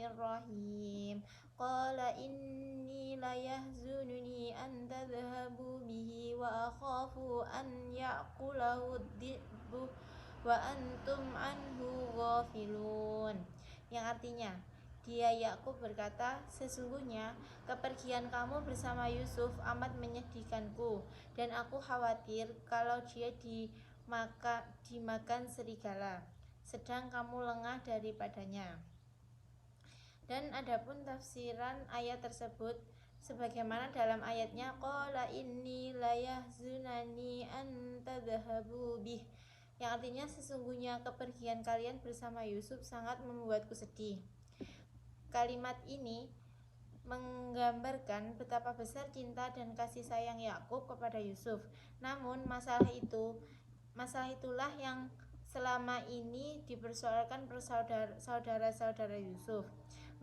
Bismillahirrahmanirrahim. Qala inni la yahzununi an tadhhabu bihi wa akhafu an ya'kulahu dhi'bu wa antum anhu ghafilun. Yang artinya, dia Yakub berkata, sesungguhnya kepergian kamu bersama Yusuf amat menyedihkanku, dan aku khawatir kalau dia dimakan serigala, sedang kamu lengah daripadanya. Dan adapun tafsiran ayat tersebut sebagaimana dalam ayatnya, qala inni la yahzunani an tadhhabu bih, yang artinya sesungguhnya kepergian kalian bersama Yusuf sangat membuatku sedih. Kalimat ini menggambarkan betapa besar cinta dan kasih sayang Yakub kepada Yusuf. Namun masalah itulah yang selama ini dipersoalkan saudara-saudara Yusuf.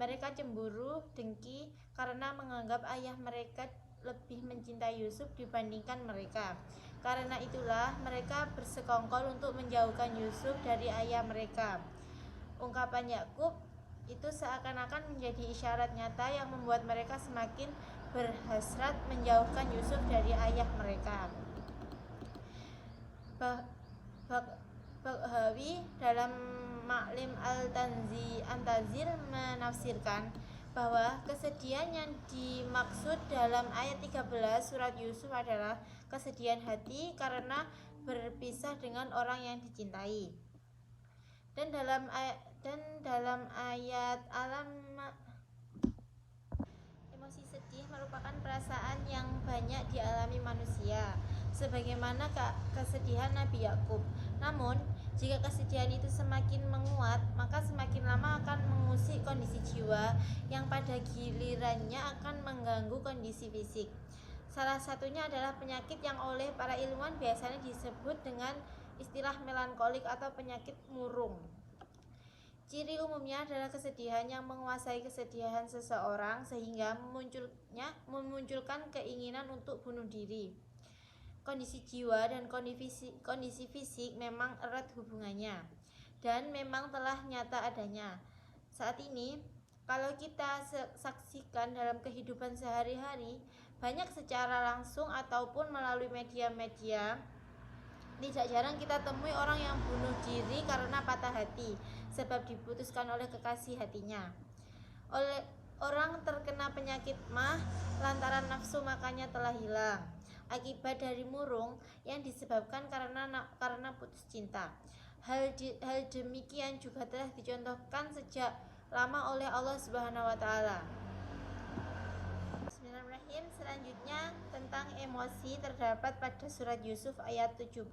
Mereka cemburu, dengki karena menganggap ayah mereka lebih mencintai Yusuf dibandingkan mereka. Karena itulah mereka bersekongkol untuk menjauhkan Yusuf dari ayah mereka. Ungkapan Yakub itu seakan-akan menjadi isyarat nyata yang membuat mereka semakin berhasrat menjauhkan Yusuf dari ayah mereka. Baghawi dalam Ma'lim Al-Tanzil menafsirkan bahwa kesedihan yang dimaksud dalam ayat 13 surat Yusuf adalah kesedihan hati karena berpisah dengan orang yang dicintai. Dan dalam ayat emosi sedih merupakan perasaan yang banyak dialami manusia, sebagaimana kesedihan Nabi Yakub. Namun, jika kesedihan itu semakin menguat, maka semakin lama akan mengusik kondisi jiwa yang pada gilirannya akan mengganggu kondisi fisik. Salah satunya adalah penyakit yang oleh para ilmuwan biasanya disebut dengan istilah melankolik atau penyakit murung. Ciri umumnya adalah kesedihan yang menguasai kesedihan seseorang sehingga memunculkan keinginan untuk bunuh diri. Kondisi jiwa dan kondisi fisik memang erat hubungannya dan memang telah nyata adanya. Saat ini, kalau kita saksikan dalam kehidupan sehari-hari, banyak secara langsung ataupun melalui media-media, tidak jarang kita temui orang yang bunuh diri karena patah hati sebab diputuskan oleh kekasih hatinya. Oleh orang terkena penyakit mah lantaran nafsu makannya telah hilang, akibat dari murung yang disebabkan karena putus cinta. Hal demikian juga telah dicontohkan sejak lama oleh Allah Subhanahu wa taala. Bismillahirrahmanirrahim. Selanjutnya tentang emosi terdapat pada surat Yusuf ayat 77.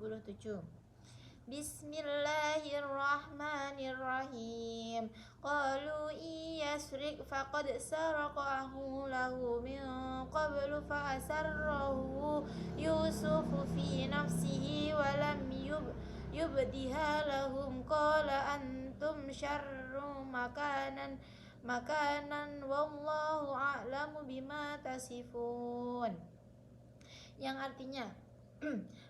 Bismillahirrahmanirrahim. Qalu iyasrik faqad saraqahu lahu min qablu fa asarrahu Yusufu fi nafsihi wa lam yubdiha lahum qala antum syarrum makanan wallahu a'lamu bima tasifun. Yang artinya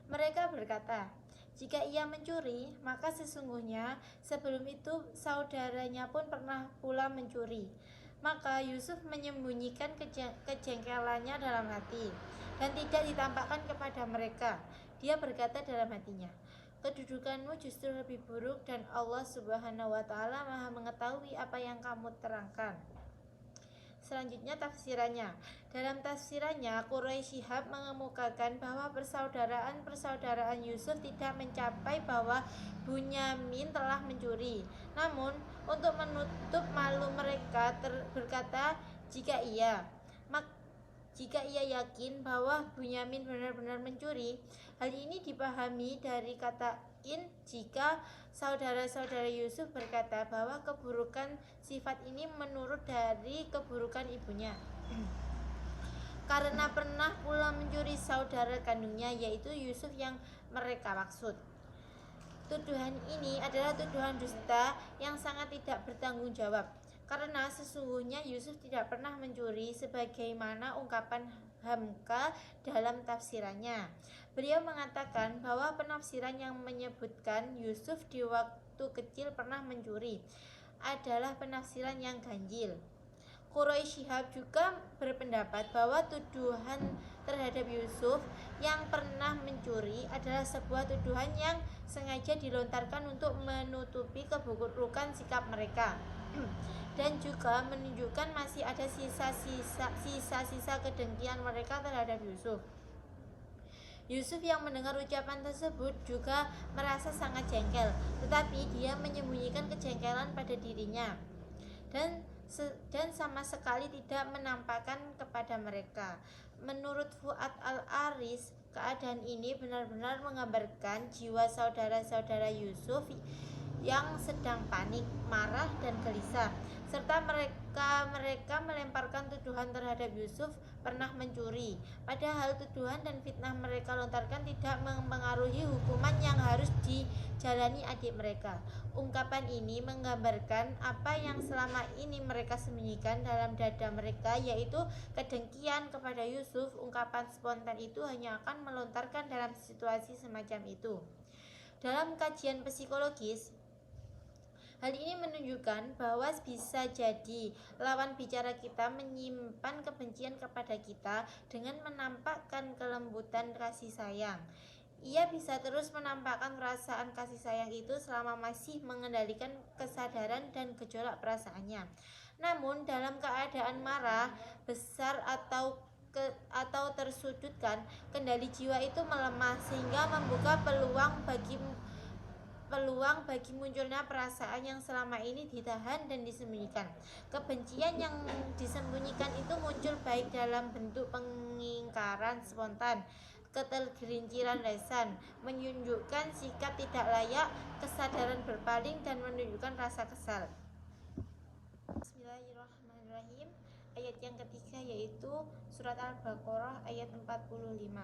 mereka berkata, jika ia mencuri, maka sesungguhnya sebelum itu saudaranya pun pernah pula mencuri. Maka Yusuf menyembunyikan kejengkelannya dalam hati dan tidak ditampakkan kepada mereka. Dia berkata dalam hatinya, kedudukanmu justru lebih buruk dan Allah Subhanahu wa taala Maha mengetahui apa yang kamu terangkan. Selanjutnya tafsirannya. Dalam tafsirannya, Quraisy Shihab mengemukakan bahwa persaudaraan Yusuf tidak mencapai bahwa Bunyamin telah mencuri. Namun, untuk menutup malu mereka berkata, jika ia yakin bahwa Bunyamin benar-benar mencuri, hal ini dipahami dari kata in jika saudara-saudara Yusuf berkata bahwa keburukan sifat ini menurut dari keburukan ibunya karena pernah pula mencuri saudara kandungnya, yaitu Yusuf yang mereka maksud. Tuduhan ini adalah tuduhan dusta yang sangat tidak bertanggung jawab, karena sesungguhnya Yusuf tidak pernah mencuri sebagaimana ungkapan Hamka dalam tafsirannya. Beliau mengatakan bahwa penafsiran yang menyebutkan Yusuf di waktu kecil pernah mencuri adalah penafsiran yang ganjil. Quraisy Shihab juga berpendapat bahwa tuduhan terhadap Yusuf yang pernah mencuri adalah sebuah tuduhan yang sengaja dilontarkan untuk menutupi keburukan sikap mereka dan juga menunjukkan masih ada sisa-sisa kedengkian mereka terhadap Yusuf. Yusuf yang mendengar ucapan tersebut juga merasa sangat jengkel, tetapi dia menyembunyikan kejengkelan pada dirinya dan sama sekali tidak menampakkan kepada mereka. Menurut Fuad Al-Aris, keadaan ini benar-benar menggambarkan jiwa saudara-saudara Yusuf yang sedang panik, marah, dan gelisah, serta mereka melemparkan tuduhan terhadap Yusuf pernah mencuri, padahal tuduhan dan fitnah mereka lontarkan tidak mempengaruhi hukuman yang harus dijalani adik mereka. Ungkapan ini menggambarkan apa yang selama ini mereka sembunyikan dalam dada mereka, yaitu kedengkian kepada Yusuf. Ungkapan spontan itu hanya akan melontarkan dalam situasi semacam itu. Dalam kajian psikologis, hal ini menunjukkan bahwa bisa jadi lawan bicara kita menyimpan kebencian kepada kita dengan menampakkan kelembutan kasih sayang. Ia bisa terus menampakkan perasaan kasih sayang itu selama masih mengendalikan kesadaran dan gejolak perasaannya. Namun dalam keadaan marah, besar atau tersudutkan, kendali jiwa itu melemah sehingga membuka peluang bagi munculnya perasaan yang selama ini ditahan dan disembunyikan. Kebencian yang disembunyikan itu muncul baik dalam bentuk pengingkaran spontan, ketergelinciran lesan, menunjukkan sikap tidak layak, kesadaran berpaling, dan menunjukkan rasa kesal. Bismillahirrahmanirrahim. Ayat yang ketiga yaitu surat Al-Baqarah ayat 45.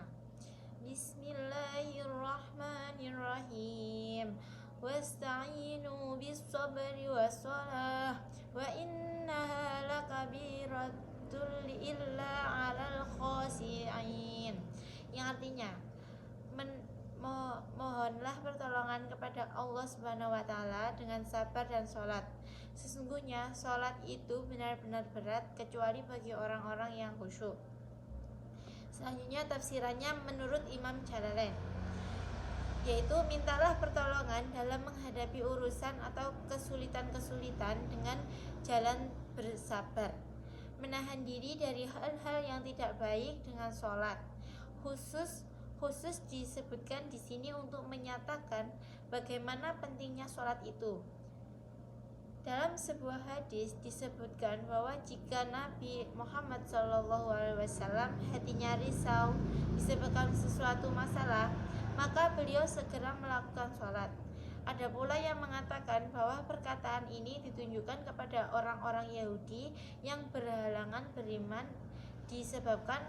Bismillahirrahmanirrahim. Wasta'inu bis-sabri was-salah wa innaha lakabiratun illa 'alal khashi'in. Yang artinya mohonlah pertolongan kepada Allah Subhanahu wa taala dengan sabar dan sholat. Sesungguhnya sholat itu benar-benar berat kecuali bagi orang-orang yang khusyuk. Selanjutnya tafsirannya menurut Imam Jalalain, yaitu mintalah pertolongan dalam menghadapi urusan atau kesulitan-kesulitan dengan jalan bersabar, menahan diri dari hal-hal yang tidak baik dengan sholat. Khusus disebutkan di sini untuk menyatakan bagaimana pentingnya sholat itu. Dalam sebuah hadis disebutkan bahwa jika Nabi Muhammad SAW hatinya risau disebabkan sesuatu masalah, maka beliau segera melakukan sholat. Ada pula yang mengatakan bahwa perkataan ini ditunjukkan kepada orang-orang Yahudi yang berhalangan beriman disebabkan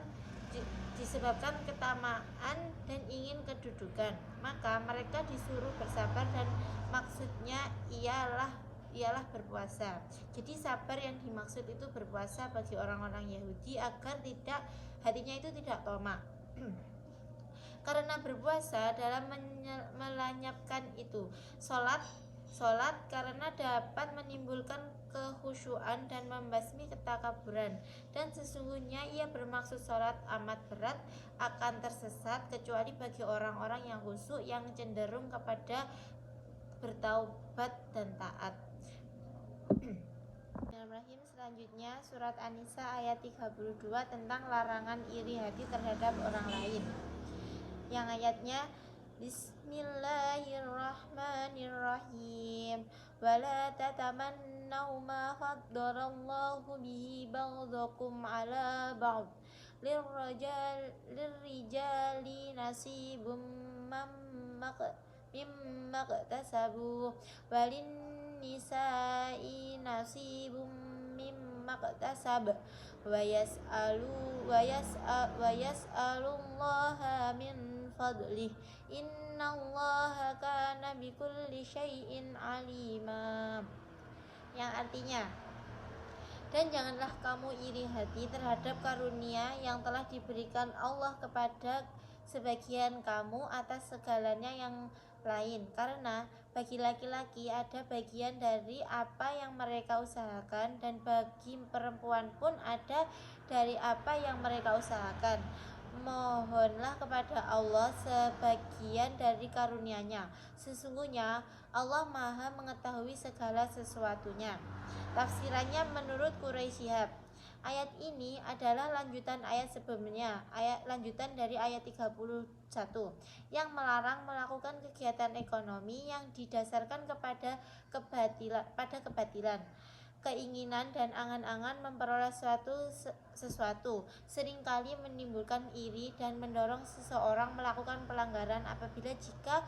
ketamaan dan ingin kedudukan. Maka mereka disuruh bersabar dan maksudnya ialah berpuasa. Jadi sabar yang dimaksud itu berpuasa bagi orang-orang Yahudi agar hatinya itu tidak tamak. Karena berpuasa dalam melenyapkan itu. Sholat karena dapat menimbulkan kekhusyuan dan membasmi ketakaburan. Dan sesungguhnya ia bermaksud sholat amat berat, akan tersesat kecuali bagi orang-orang yang khusyuk yang cenderung kepada bertaubat dan taat. Bismillahirrahmanirrahim. Selanjutnya surat An-Nisa ayat 32 tentang larangan iri hati terhadap orang lain. Yang ayatnya Bismillahirrahmanirrahim. Wala tatamannaw ma faddalallahu bihi ba'dakum ala ba'd. Lirrijali nasibum mimma qtasabu walin nisa'i nasibum mimma qtasab wa yas'alullaha min fadlih innallaha kana bikulli syai'in alima. Yang artinya, dan janganlah kamu iri hati terhadap karunia yang telah diberikan Allah kepada sebagian kamu atas segalanya yang lain, karena bagi laki-laki ada bagian dari apa yang mereka usahakan, dan bagi perempuan pun ada dari apa yang mereka usahakan. Mohonlah kepada Allah sebagian dari karunia-Nya. Sesungguhnya Allah Maha mengetahui segala sesuatunya. Tafsirannya menurut Quraisy Shihab, ayat ini adalah lanjutan ayat sebelumnya, lanjutan dari ayat 31 yang melarang melakukan kegiatan ekonomi yang didasarkan kepada kebatilan, keinginan dan angan-angan memperoleh sesuatu seringkali menimbulkan iri dan mendorong seseorang melakukan pelanggaran apabila jika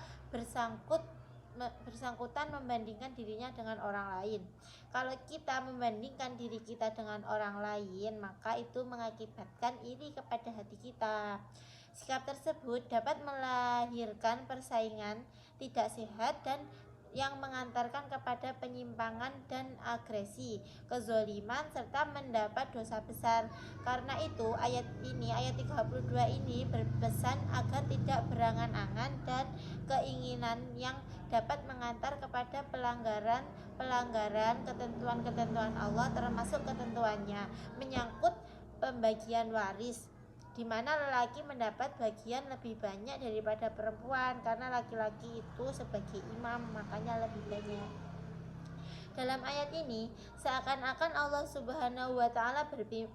bersangkutan membandingkan dirinya dengan orang lain. Kalau kita membandingkan diri kita dengan orang lain, maka itu mengakibatkan iri kepada hati kita. Sikap tersebut dapat melahirkan persaingan tidak sehat dan yang mengantarkan kepada penyimpangan dan agresi, kezoliman serta mendapat dosa besar. Karena itu ayat 32 ini berpesan agar tidak berangan-angan dan keinginan yang dapat mengantar kepada pelanggaran ketentuan-ketentuan Allah, termasuk ketentuannya menyangkut pembagian waris, di mana lelaki mendapat bagian lebih banyak daripada perempuan karena laki-laki itu sebagai imam, makanya lebih banyak. Dalam ayat ini seakan-akan Allah Subhanahu wa taala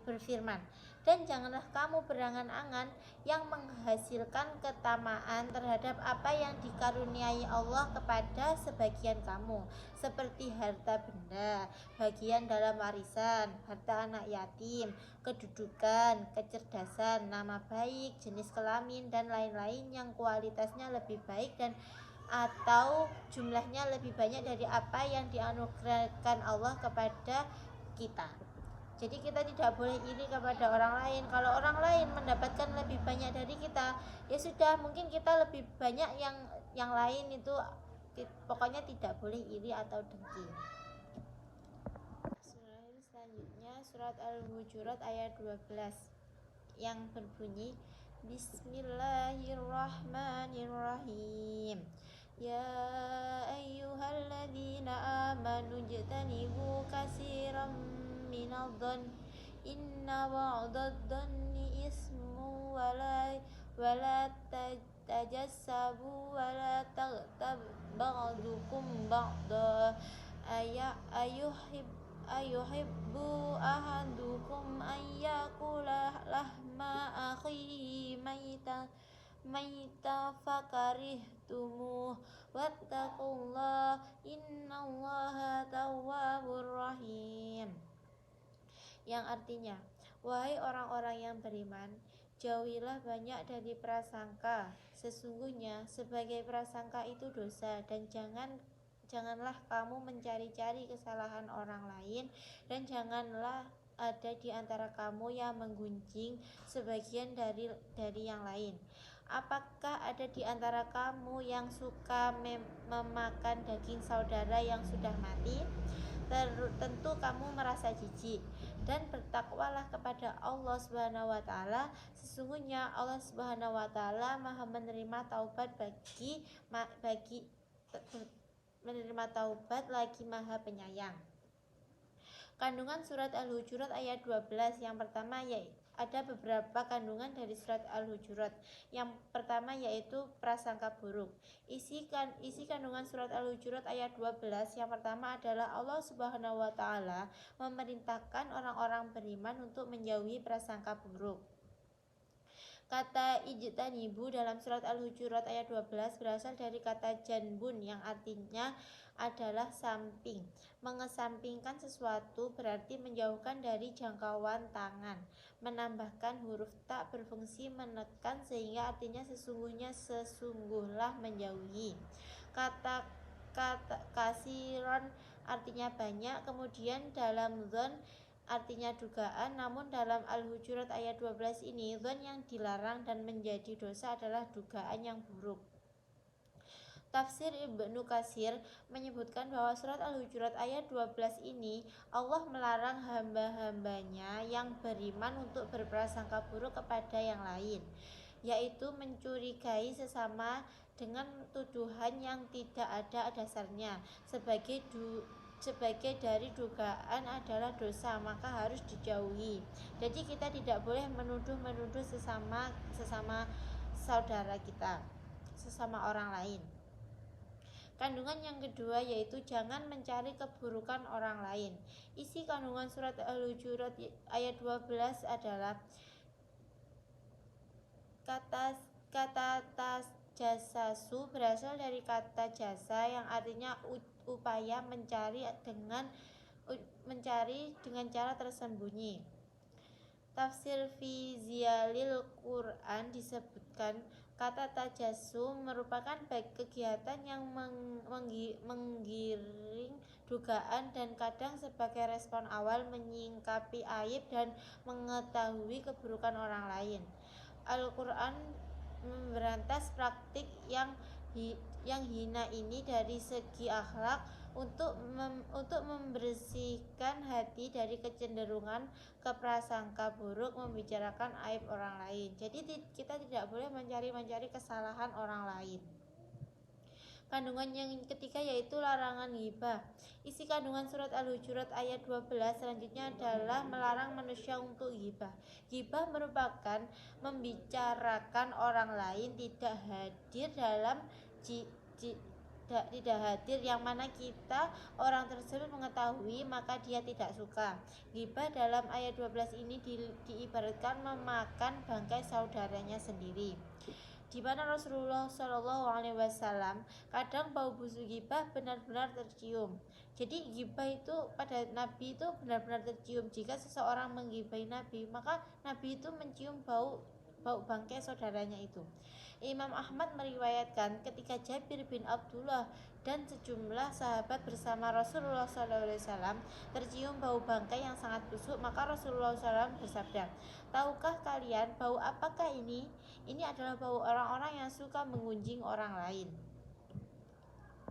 berfirman, dan janganlah kamu berangan-angan yang menghasilkan ketamaan terhadap apa yang dikaruniai Allah kepada sebagian kamu, seperti harta benda, bagian dalam warisan, harta anak yatim, kedudukan, kecerdasan, nama baik, jenis kelamin, dan lain-lain yang kualitasnya lebih baik dan atau jumlahnya lebih banyak dari apa yang dianugerahkan Allah kepada kita. Jadi kita tidak boleh iri kepada orang lain. Kalau orang lain mendapatkan lebih banyak dari kita, ya sudah, mungkin kita lebih banyak yang lain itu, pokoknya tidak boleh iri atau dengki. Selanjutnya surat Al-Hujurat ayat 12 yang berbunyi, Bismillahirrahmanirrahim. Ya ayyuhalladzina amanu jtanibu katsiran minadh-dhann inna ba'dadh-dhanni ismu wala tajassabu wala taghtab ba'dukum ba'da ayuhibbu ahadukum ayyakula lahma akhihi maita fakarihtumuh wattaqullah innallaha tawwabur rahim, yang artinya, wahai orang-orang yang beriman, jauhilah banyak dari prasangka. Sesungguhnya sebagai prasangka itu dosa, dan janganlah kamu mencari-cari kesalahan orang lain, dan janganlah ada di antara kamu yang menggunjing sebagian dari yang lain. Apakah ada di antara kamu yang suka memakan daging saudara yang sudah mati? Tentu kamu merasa jijik, dan bertakwalah kepada Allah Subhanahu wa taala. Sesungguhnya Allah Subhanahu wa taala Maha menerima taubat menerima taubat lagi Maha penyayang. Kandungan surat Al-Hujurat ayat 12 yang pertama, yaitu ada beberapa kandungan dari surat Al-Hujurat. Yang pertama yaitu prasangka buruk. Isi kandungan surat Al-Hujurat ayat 12 yang pertama adalah Allah Subhanahu wa taala memerintahkan orang-orang beriman untuk menjauhi prasangka buruk. Kata ijtanibu dalam surat Al-Hujurat ayat 12 berasal dari kata janbun yang artinya adalah samping. Mengesampingkan sesuatu berarti menjauhkan dari jangkauan tangan. Menambahkan huruf ta berfungsi menekan sehingga artinya sesungguhlah menjauhi. Kata kasiron artinya banyak, kemudian dalam dzon artinya dugaan. Namun dalam Al-Hujurat ayat 12 ini, dzon yang dilarang dan menjadi dosa adalah dugaan yang buruk. Tafsir Ibnu Katsir menyebutkan bahwa surat Al-Hujurat ayat 12 ini Allah melarang hamba-hambanya yang beriman untuk berprasangka buruk kepada yang lain. yaitu mencurigai sesama dengan tuduhan yang tidak ada dasarnya sebagai dari dugaan adalah dosa, maka harus dijauhi. Jadi kita tidak boleh menuduh sesama saudara kita, sesama orang lain. Kandungan yang kedua yaitu jangan mencari keburukan orang lain. Isi kandungan surat Al-Hujurat ayat 12 adalah kata tajasasu berasal dari kata jasa yang artinya upaya mencari dengan cara tersembunyi. Tafsir fi Ziyalil Quran disebutkan kata tajasu merupakan kegiatan yang menggiring dugaan dan kadang sebagai respon awal menyingkapi aib dan mengetahui keburukan orang lain. Al-Quran memberantas praktik yang hina ini dari segi akhlak untuk membersihkan hati dari kecenderungan keprasangka buruk membicarakan aib orang lain. Jadi kita tidak boleh mencari kesalahan orang lain. Kandungan yang ketiga yaitu larangan ghibah. Isi kandungan surat Al-Hujurat ayat 12 selanjutnya adalah melarang manusia untuk ghibah. Ghibah merupakan membicarakan orang lain tidak hadir yang mana kita orang tersebut mengetahui maka dia tidak suka. Ghibah dalam ayat 12 ini diibaratkan memakan bangkai saudaranya sendiri, di mana Rasulullah SAW kadang bau busuk ghibah benar-benar tercium. Jadi ghibah itu pada Nabi itu benar-benar tercium. Jika seseorang menggibahi Nabi, maka Nabi itu mencium bau bangkai saudaranya itu. Imam Ahmad meriwayatkan ketika Jabir bin Abdullah dan sejumlah sahabat bersama Rasulullah SAW tercium bau bangkai yang sangat busuk, maka Rasulullah SAW bersabda, "Tahukah kalian bau apakah ini? Ini adalah bau orang-orang yang suka menggunjing orang lain."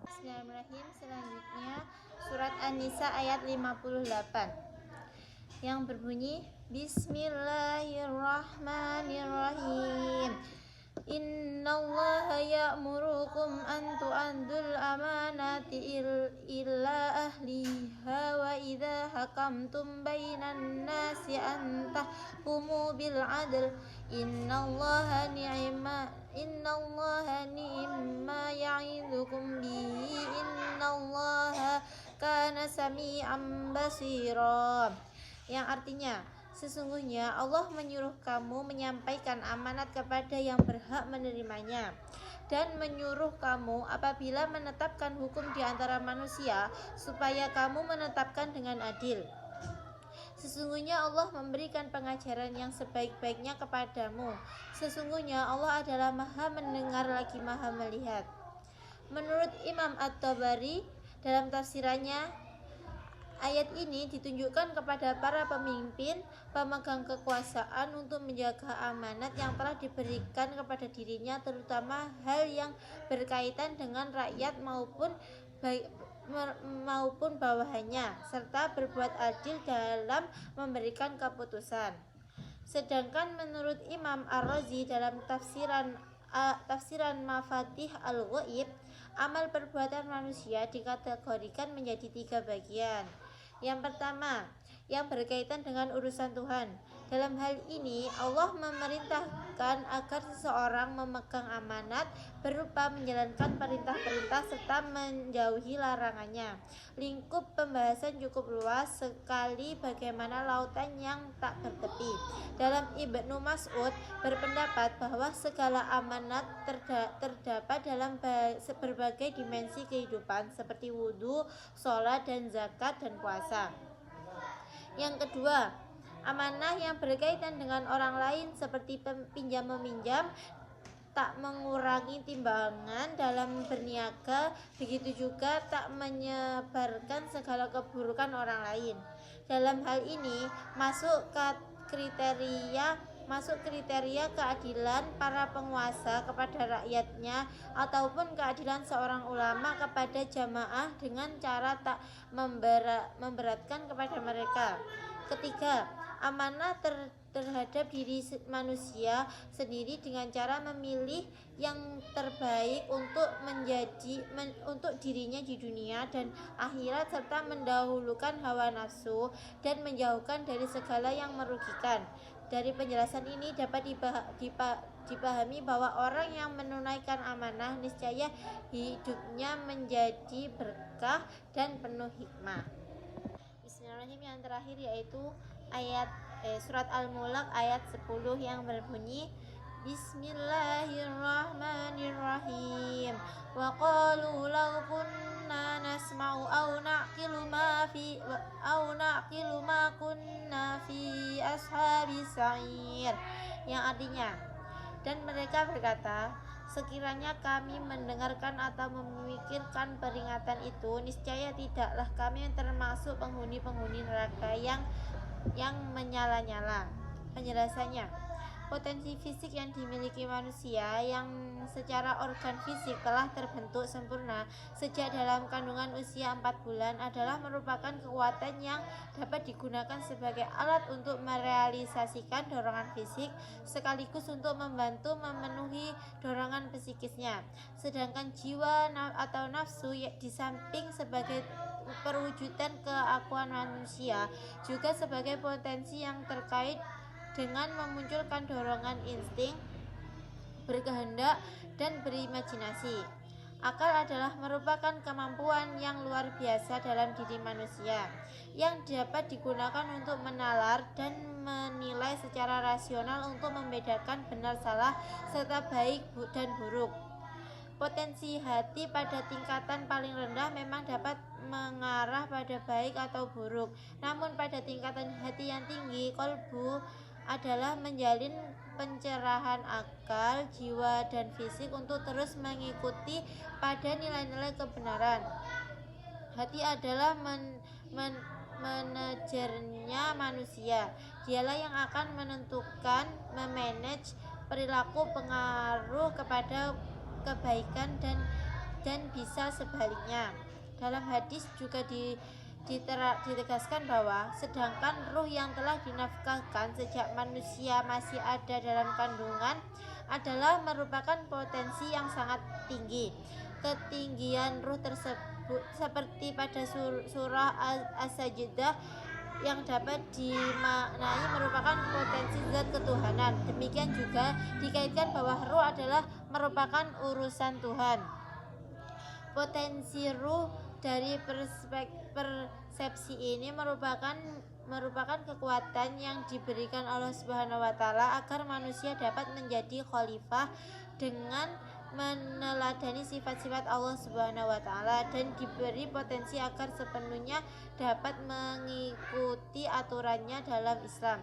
Bismillahirrahmanirrahim. Selanjutnya surat An-Nisa ayat 58 yang berbunyi, Bismillahirrahmanirrahim. Innallaha ya'murukum an tu'addul amanati ila ahliha wa idza hakamtum bainan nasi an tahkumu bil 'adl. Innallaha ni'ma ya'idukum bihi. Innallaha kana sami'an basira. Yang artinya, sesungguhnya Allah menyuruh kamu menyampaikan amanat kepada yang berhak menerimanya dan menyuruh kamu apabila menetapkan hukum di antara manusia supaya kamu menetapkan dengan adil. Sesungguhnya Allah memberikan pengajaran yang sebaik-baiknya kepadamu. Sesungguhnya Allah adalah Maha mendengar lagi Maha melihat. Menurut Imam At-Tabari dalam tafsirannya, ayat ini ditunjukkan kepada para pemimpin, pemegang kekuasaan untuk menjaga amanat yang telah diberikan kepada dirinya, terutama hal yang berkaitan dengan rakyat maupun bawahannya, serta berbuat adil dalam memberikan keputusan. Sedangkan menurut Imam Ar-Razi dalam tafsiran Mafatih Al-Ghaib, amal perbuatan manusia dikategorikan menjadi 3 bagian. Yang pertama, yang berkaitan dengan urusan Tuhan. Dalam hal ini, Allah memerintahkan agar seseorang memegang amanat berupa menjalankan perintah-perintah serta menjauhi larangannya. Lingkup pembahasan cukup luas sekali bagaimana lautan yang tak bertepi. Dalam Ibnu Mas'ud berpendapat bahwa segala amanat terdapat dalam berbagai dimensi kehidupan seperti wudhu, sholat, dan zakat dan puasa. Yang kedua, amanah yang berkaitan dengan orang lain seperti pinjam-meminjam, tak mengurangi timbangan dalam berniaga, begitu juga tak menyebarkan segala keburukan orang lain. Dalam hal ini masuk kriteria keadilan para penguasa kepada rakyatnya ataupun keadilan seorang ulama kepada jamaah dengan cara tak memberatkan kepada mereka. Ketiga, amanah terhadap diri manusia sendiri dengan cara memilih yang terbaik untuk dirinya di dunia dan akhirat, serta mendahulukan hawa nafsu dan menjauhkan dari segala yang merugikan. Dari penjelasan ini dapat dipahami bahwa orang yang menunaikan amanah niscaya hidupnya menjadi berkah dan penuh hikmah. Bismillahirrahmanirrahim. Yang terakhir yaitu surat Al-Mulk ayat 10 yang berbunyi Bismillahirrahmanirrahim. Wa qalu law kunna nasma'u aw na'qilu ma kunna fi ashabis sa'ir. Yang artinya, dan mereka berkata, sekiranya kami mendengarkan atau memikirkan peringatan itu, niscaya tidaklah kami termasuk penghuni-penghuni neraka yang menyala-nyala. Penjelasannya, potensi fisik yang dimiliki manusia yang secara organ fisik telah terbentuk sempurna sejak dalam kandungan usia 4 bulan adalah merupakan kekuatan yang dapat digunakan sebagai alat untuk merealisasikan dorongan fisik sekaligus untuk membantu memenuhi dorongan psikisnya. Sedangkan jiwa atau nafsu di samping sebagai perwujudan keakuan manusia juga sebagai potensi yang terkait dengan memunculkan dorongan insting, berkehendak, dan berimajinasi. Akal adalah merupakan kemampuan yang luar biasa dalam diri manusia yang dapat digunakan untuk menalar dan menilai secara rasional untuk membedakan benar salah serta baik dan buruk. Potensi hati pada tingkatan paling rendah memang dapat mengarah pada baik atau buruk. Namun pada tingkatan hati yang tinggi, qalbu adalah menjalin pencerahan akal, jiwa, dan fisik untuk terus mengikuti pada nilai-nilai kebenaran. Hati adalah manajernya manusia. Dialah yang akan menentukan, memanage perilaku pengaruh kepada kebaikan dan bisa sebaliknya. Dalam hadis juga ditegaskan bahwa sedangkan ruh yang telah dinafkahkan sejak manusia masih ada dalam kandungan adalah merupakan potensi yang sangat tinggi. Ketinggian ruh tersebut seperti pada surah As-Sajdah yang dapat dimaknai merupakan potensi zat ketuhanan. Demikian juga dikaitkan bahwa ruh adalah merupakan urusan Tuhan. Potensi ruh dari persepsi ini merupakan kekuatan yang diberikan Allah Subhanahu wa taala agar manusia dapat menjadi khalifah dengan meneladani sifat-sifat Allah Subhanahu wa taala dan diberi potensi agar sepenuhnya dapat mengikuti aturannya dalam Islam.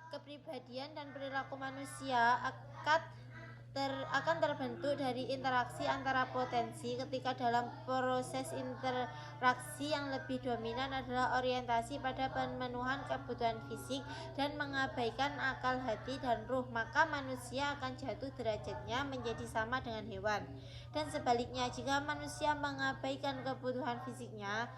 Kepribadian dan perilaku manusia akan terbentuk dari interaksi antara potensi. Ketika dalam proses interaksi yang lebih dominan adalah orientasi pada pemenuhan kebutuhan fisik dan mengabaikan akal, hati, dan ruh, maka manusia akan jatuh derajatnya menjadi sama dengan hewan. Dan sebaliknya, jika manusia mengabaikan kebutuhan fisiknya,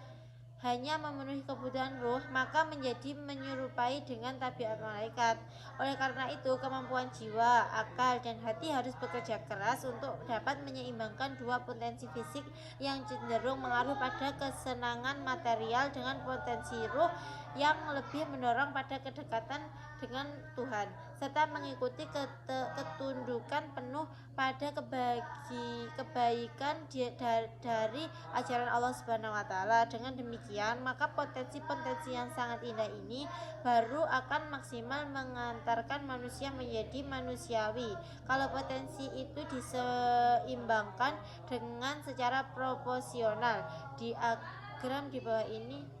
hanya memenuhi kebutuhan ruh, maka menjadi menyerupai dengan tabiat malaikat. Oleh karena itu, kemampuan jiwa, akal, dan hati harus bekerja keras untuk dapat menyeimbangkan dua potensi fisik yang cenderung mengarah pada kesenangan material dengan potensi ruh yang lebih mendorong pada kedekatan dengan Tuhan serta mengikuti ketundukan penuh pada kebaikan dari ajaran Allah Subhanahu wa taala. Dengan demikian, maka potensi-potensi yang sangat indah ini baru akan maksimal mengantarkan manusia menjadi manusiawi. Kalau potensi itu diseimbangkan dengan secara proporsional. Diagram di bawah ini